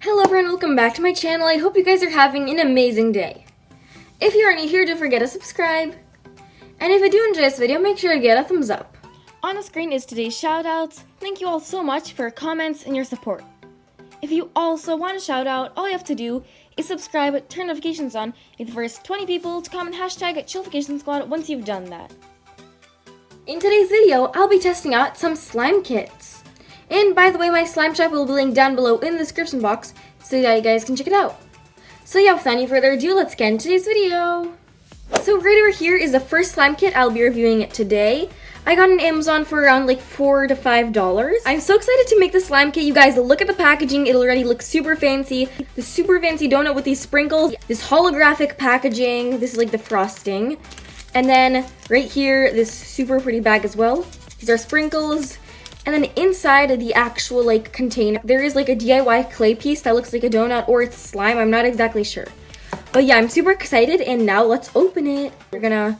Hello everyone, welcome back to my channel. I hope you guys are having an amazing day. If you're new here, don't forget to subscribe. And if you do enjoy this video, make sure to get a thumbs up. On the screen is today's shoutouts. Thank you all so much for your comments and your support. If you also want a shout out, all you have to do is subscribe, turn notifications on, and the first 20 people to comment hashtag #ChillFication once you've done that. In today's video, I'll be testing out some slime kits. And by the way, my slime shop will be linked down below in the description box so that you guys can check it out. So yeah, without any further ado, let's get into today's video. So right over here is the first slime kit I'll be reviewing today. I got it on Amazon for around like $4 to $5. I'm so excited to make the slime kit. You guys, look at the packaging. It already looks super fancy. The super fancy donut with these sprinkles. This holographic packaging. This is like the frosting. And then right here, this super pretty bag as well. These are sprinkles. And then inside the actual like container, there is like a DIY clay piece that looks like a donut or it's slime. I'm not exactly sure. But yeah, I'm super excited and now let's open it. We're gonna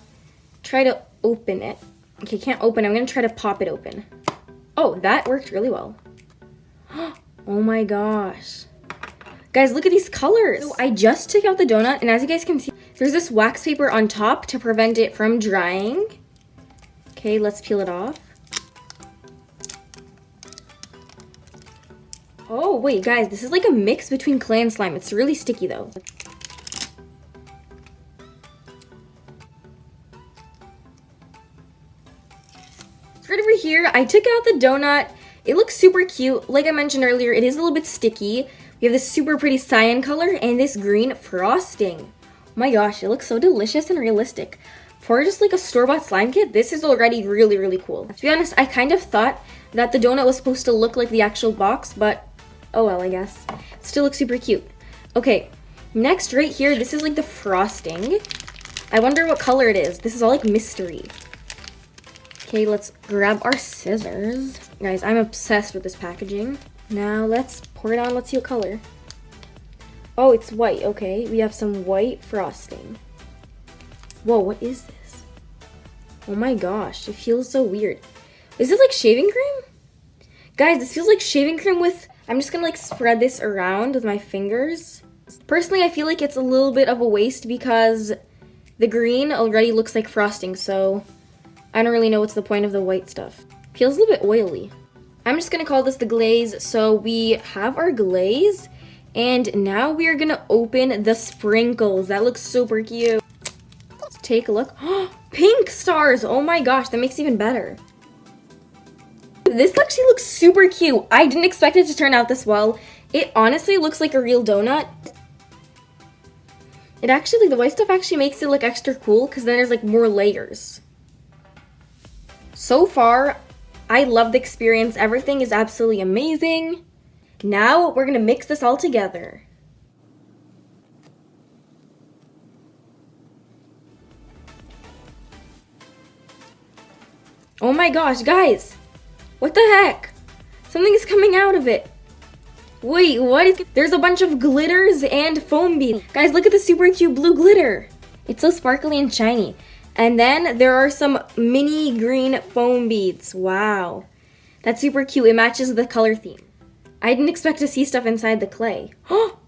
try to open it. Okay, can't open. I'm gonna try to pop it open. Oh, that worked really well. Oh my gosh. Guys, look at these colors. So I just took out the donut and as you guys can see, there's this wax paper on top to prevent it from drying. Okay, let's peel it off. Oh, wait, guys, this is like a mix between clay and slime. It's really sticky, though. Right over here, I took out the donut. It looks super cute. Like I mentioned earlier, it is a little bit sticky. We have this super pretty cyan color and this green frosting. Oh my gosh, it looks so delicious and realistic. For just like a store-bought slime kit, this is already really, really cool. To be honest, I kind of thought that the donut was supposed to look like the actual box, but oh well, I guess. It still looks super cute. Okay, next right here, this is like the frosting. I wonder what color it is. This is all like mystery. Okay, let's grab our scissors. Guys, I'm obsessed with this packaging. Now let's pour it on. Let's see what color. Oh, it's white. Okay, we have some white frosting. Whoa, what is this? Oh my gosh, it feels so weird. Is this like shaving cream? Guys, this feels like shaving cream with... I'm just gonna like spread this around with my fingers. Personally, I feel like it's a little bit of a waste because the green already looks like frosting, so I don't really know what's the point of the white stuff. Feels a little bit oily. I'm just gonna call this the glaze. So we have our glaze, and now we are gonna open the sprinkles. That looks super cute. Let's take a look. Pink stars! Oh my gosh, that makes it even better. This actually looks super cute. I didn't expect it to turn out this well. It honestly looks like a real donut. It actually, the white stuff actually makes it look extra cool because then there's like more layers. So far, I love the experience. Everything is absolutely amazing. Now we're gonna mix this all together. Oh my gosh, guys. What the heck? Something is coming out of it. Wait, what is... There's a bunch of glitters and foam beads. Guys, look at the super cute blue glitter. It's so sparkly and shiny. And then there are some mini green foam beads. Wow. That's super cute. It matches the color theme. I didn't expect to see stuff inside the clay. Oh!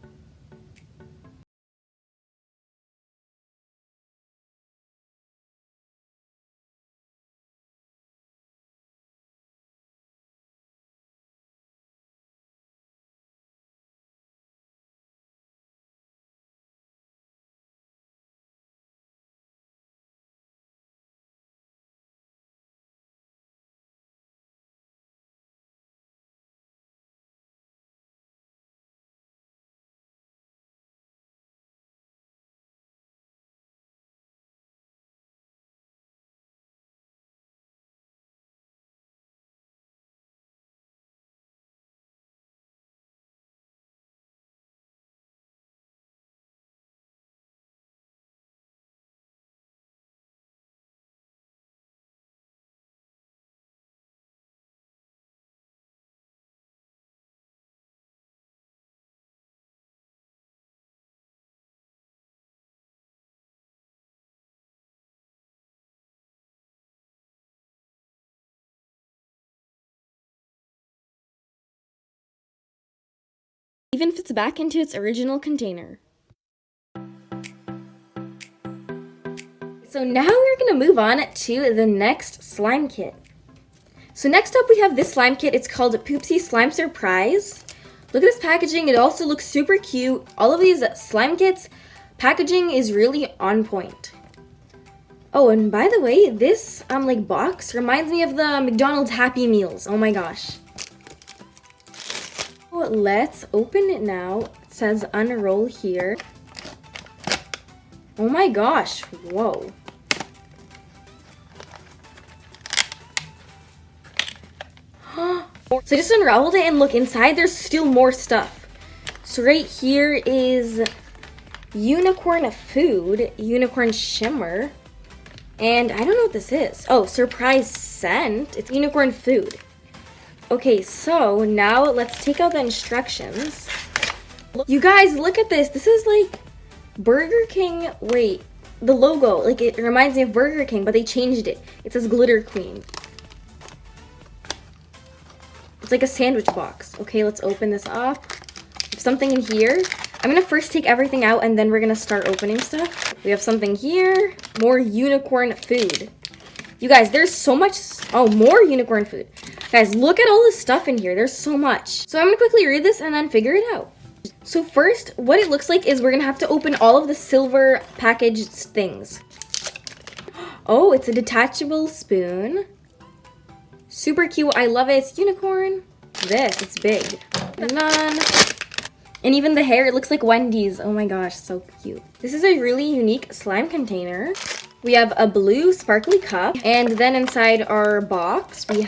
Even fits back into its original container. So now we're gonna move on to the next slime kit. So next up we have this slime kit. It's called Poopsie Slime Surprise. Look at this packaging. It also looks super cute. All of these slime kits, packaging is really on point. Oh, and by the way, this like box reminds me of the McDonald's Happy Meals. Oh my gosh. Well, let's open it now. It says unroll here. Oh my gosh, whoa. So I just unraveled it and look inside, there's still more stuff. So right here is unicorn food, unicorn shimmer, and I don't know what this is. Oh, surprise scent, it's unicorn food. Okay, so now let's take out the instructions. You guys, look at this. This is like Burger King. Wait, the logo, like it reminds me of Burger King, but they changed it. It says Glitter Queen. It's like a sandwich box. Okay, let's open this up. There's something in here. I'm gonna first take everything out and then we're gonna start opening stuff. We have something here. More unicorn food. You guys, there's so much. Oh, more unicorn food. Guys, look at all this stuff in here. There's so much. So I'm gonna quickly read this and then figure it out. So first, what it looks like is we're gonna have to open all of the silver packaged things. Oh, it's a detachable spoon. Super cute. I love it. It's unicorn. It's big. None. And even the hair, it looks like Wendy's. Oh my gosh, so cute. This is a really unique slime container. We have a blue sparkly cup. And then inside our box, we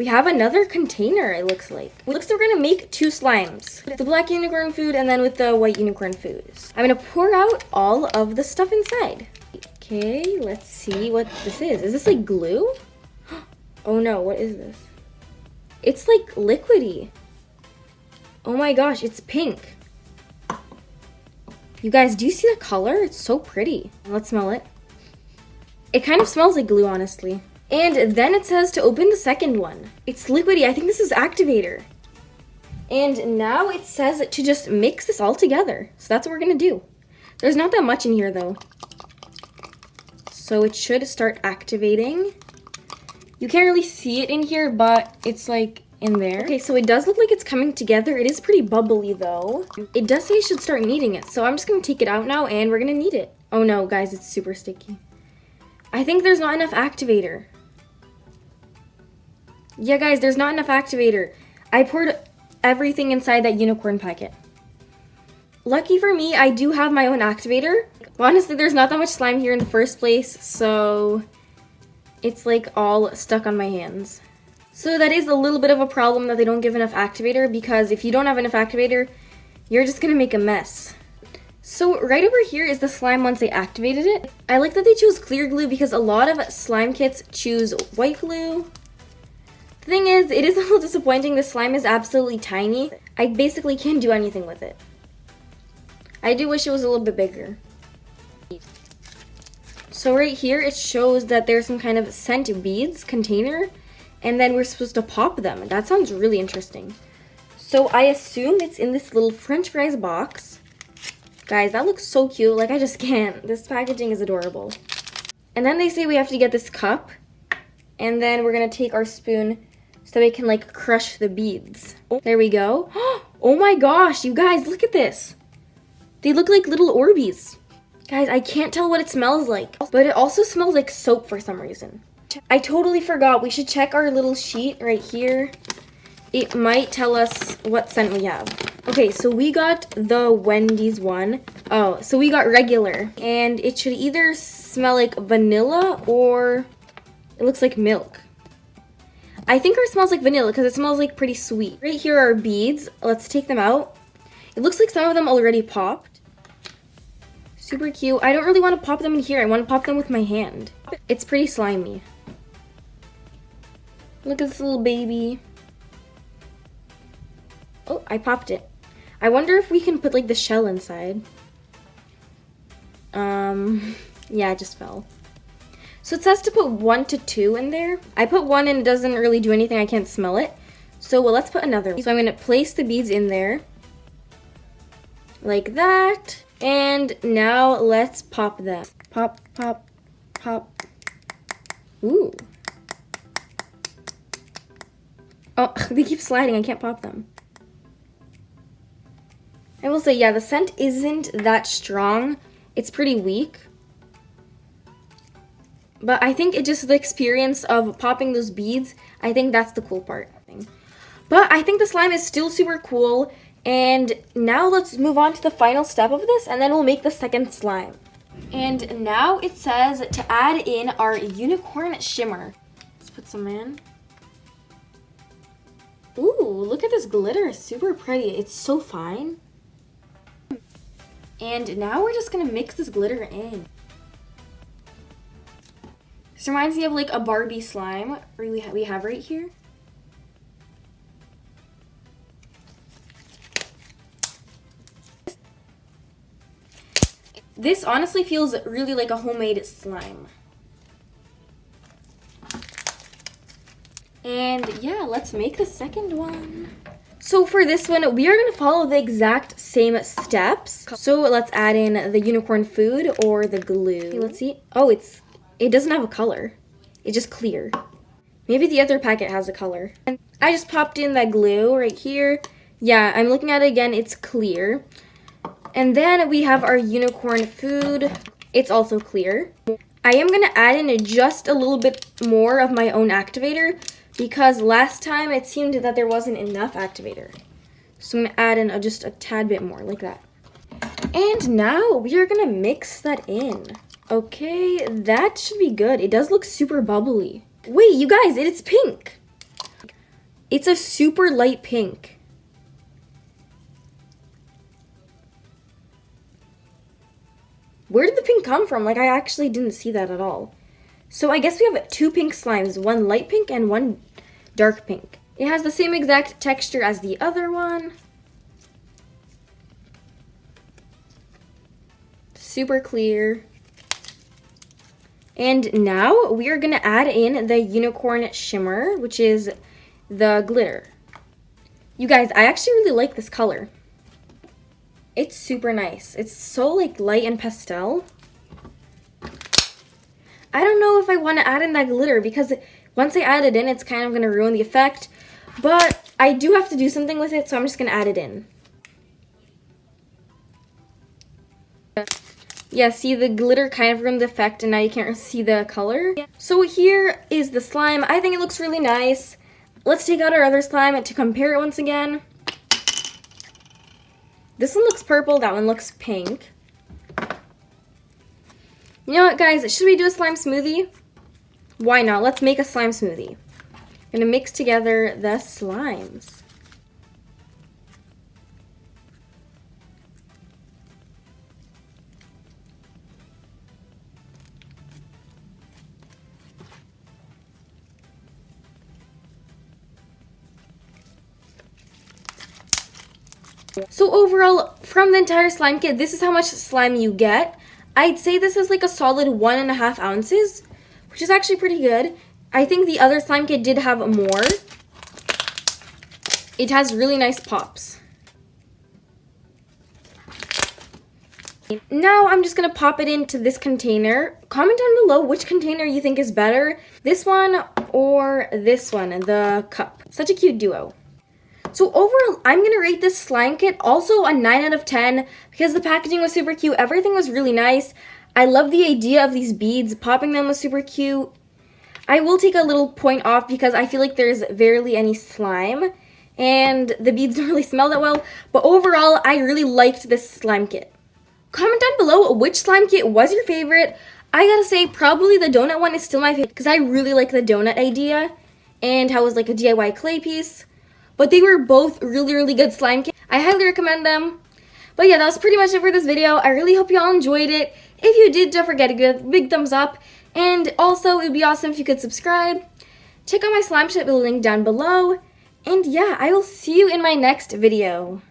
have another container, it looks like. It looks like we're gonna make 2 slimes. The black unicorn food and then with the white unicorn foods. I'm gonna pour out all of the stuff inside. Okay, let's see what this is. Is this like glue? Oh no, what is this? It's like liquidy. Oh my gosh, it's pink. You guys, do you see the color? It's so pretty. Let's smell it. It kind of smells like glue, honestly. And then it says to open the second one. It's liquidy. I think this is activator. And now it says to just mix this all together. So that's what we're gonna do. There's not that much in here though. So it should start activating. You can't really see it in here, but it's like in there. Okay, so it does look like it's coming together. It is pretty bubbly though. It does say you should start kneading it. So I'm just gonna take it out now and we're gonna knead it. Oh no, guys, it's super sticky. I think there's not enough activator. Yeah, guys, there's not enough activator. I poured everything inside that unicorn packet. Lucky for me, I do have my own activator. Honestly, there's not that much slime here in the first place, so it's like all stuck on my hands. So that is a little bit of a problem that they don't give enough activator, because if you don't have enough activator, you're just gonna make a mess. So right over here is the slime once they activated it. I like that they chose clear glue because a lot of slime kits choose white glue. The thing is, it is a little disappointing. The slime is absolutely tiny. I basically can't do anything with it. I do wish it was a little bit bigger. So right here, it shows that there's some kind of scent beads container, and then we're supposed to pop them. That sounds really interesting. So I assume it's in this little French fries box. Guys, that looks so cute. Like, I just can't. This packaging is adorable. And then they say we have to get this cup, and then we're gonna take our spoon so that we can like crush the beads. Oh, there we go. Oh my gosh, you guys, look at this. They look like little Orbeez. Guys, I can't tell what it smells like, but it also smells like soap for some reason. I totally forgot. We should check our little sheet right here. It might tell us what scent we have. Okay, so we got the Wendy's one. Oh, so we got regular. And it should either smell like vanilla or it looks like milk. I think ours smells like vanilla because it smells like pretty sweet. Right here are beads. Let's take them out. It looks like some of them already popped. Super cute. I don't really want to pop them in here. I want to pop them with my hand. It's pretty slimy. Look at this little baby. Oh, I popped it. I wonder if we can put like the shell inside. Yeah, it just fell. So it says to put 1 to 2 in there. I put 1 and it doesn't really do anything. I can't smell it. So let's put another one. So I'm going to place the beads in there. Like that. And now let's pop them. Pop, pop, pop. Ooh. Oh, they keep sliding. I can't pop them. I will say, yeah, the scent isn't that strong. It's pretty weak. But I think it just the experience of popping those beads, I think that's the cool part. But I think the slime is still super cool. And now let's move on to the final step of this, and then we'll make the second slime. And now it says to add in our unicorn shimmer. Let's put some in. Ooh, look at this glitter. It's super pretty. It's so fine. And now we're just gonna mix this glitter in. This reminds me of like a Barbie slime we have right here. This honestly feels really like a homemade slime. And yeah, let's make the second one. So for this one, we are going to follow the exact same steps. So let's add in the unicorn food or the glue. Okay, let's see. Oh, it doesn't have a color. It's just clear. Maybe the other packet has a color. And I just popped in that glue right here. Yeah, I'm looking at it again. It's clear. And then we have our unicorn food. It's also clear. I am going to add in just a little bit more of my own activator because last time it seemed that there wasn't enough activator. So I'm going to add in just a tad bit more like that. And now we are going to mix that in. Okay, that should be good. It does look super bubbly. Wait, you guys, it's pink. It's a super light pink. Where did the pink come from? Like, I actually didn't see that at all. So I guess we have two pink slimes, one light pink and one dark pink. It has the same exact texture as the other one. Super clear. And now we are going to add in the unicorn shimmer, which is the glitter. You guys, I actually really like this color. It's super nice. It's so like light and pastel. I don't know if I want to add in that glitter because once I add it in, it's kind of going to ruin the effect. But I do have to do something with it, so I'm just going to add it in. Yeah, see, the glitter kind of ruined the effect and now you can't see the color. So here is the slime. I think it looks really nice. Let's take out our other slime to compare it once again. This one looks purple, that one looks pink. You know what, guys? Should we do a slime smoothie? Why not? Let's make a slime smoothie. I'm gonna mix together the slimes. So overall, from the entire slime kit, this is how much slime you get. I'd say this is like a solid 1.5 ounces, which is actually pretty good. I think the other slime kit did have more. It has really nice pops. Now I'm just going to pop it into this container. Comment down below which container you think is better, this one or this one, the cup. Such a cute duo. So overall, I'm going to rate this slime kit also a 9 out of 10 because the packaging was super cute. Everything was really nice. I love the idea of these beads. Popping them was super cute. I will take a little point off because I feel like there's barely any slime and the beads don't really smell that well. But overall, I really liked this slime kit. Comment down below which slime kit was your favorite. I gotta say, probably the donut one is still my favorite because I really like the donut idea and how it was like a DIY clay piece. But they were both really, really good slime kits. I highly recommend them. But yeah, that was pretty much it for this video. I really hope you all enjoyed it. If you did, don't forget to give it a big thumbs up. And also, it would be awesome if you could subscribe. Check out my slime shop with a link down below. And yeah, I will see you in my next video.